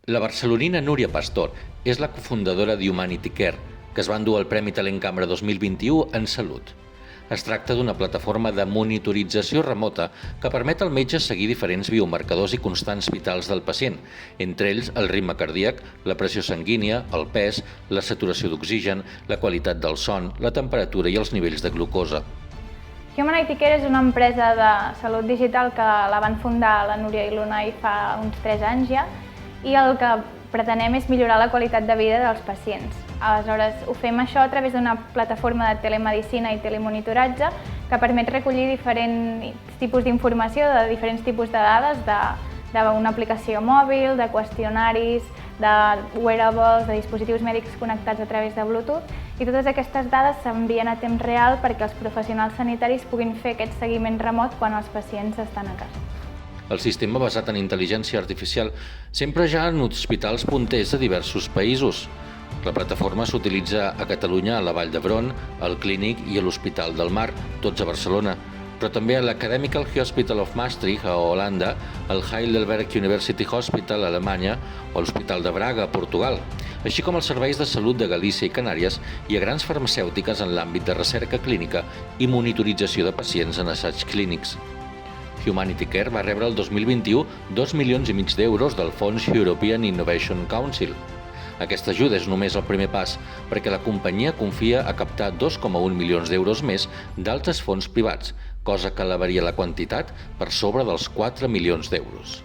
La barcelonina Núria Pastor és la cofundadora d'Humanity Care, que es va endur el Premi Talent Cambra 2021 en Salut. Es tracta d'una plataforma de monitorització remota que permet al metge seguir diferents biomarcadors i constants vitals del pacient, entre ells el ritme cardíac, la pressió sanguínia, el pes, la saturació d'oxigen, la qualitat del son, la temperatura i els nivells de glucosa. Humanity Care és una empresa de salut digital que la van fundar la Núria i l'Unai fa uns 3 anys ja, i el que pretenem és millorar la qualitat de vida dels pacients. Aleshores, ho fem això a través d'una plataforma de telemedicina i telemonitoratge que permet recollir diferents tipus d'informació de diferents tipus de dades d'una aplicació mòbil, de qüestionaris, de wearables, de dispositius mèdics connectats a través de Bluetooth, i totes aquestes dades s'envien a temps real perquè els professionals sanitaris puguin fer aquest seguiment remot quan els pacients estan a casa. El sistema basat en intel·ligència artificial sempre ja en hospitals punters de diversos països. La plataforma s'utilitza a Catalunya, a la Vall d'Hebron, al Clínic i a l'Hospital del Mar, tots a Barcelona, però també a l'Academical Hospital of Maastricht, a Holanda, al Heidelberg University Hospital, a Alemanya, o a l'Hospital de Braga, a Portugal, així com als serveis de salut de Galícia i Canàries i a grans farmacèutiques en l'àmbit de recerca clínica i monitorització de pacients en assaigs clínics. Humanity Care va rebre el 2021 2,5 milions d'euros del fons European Innovation Council. Aquesta ajuda és només el primer pas, perquè la companyia confia a captar 2,1 milions d'euros més d'altres fons privats, cosa que elevaria la quantitat per sobre dels 4 milions d'euros.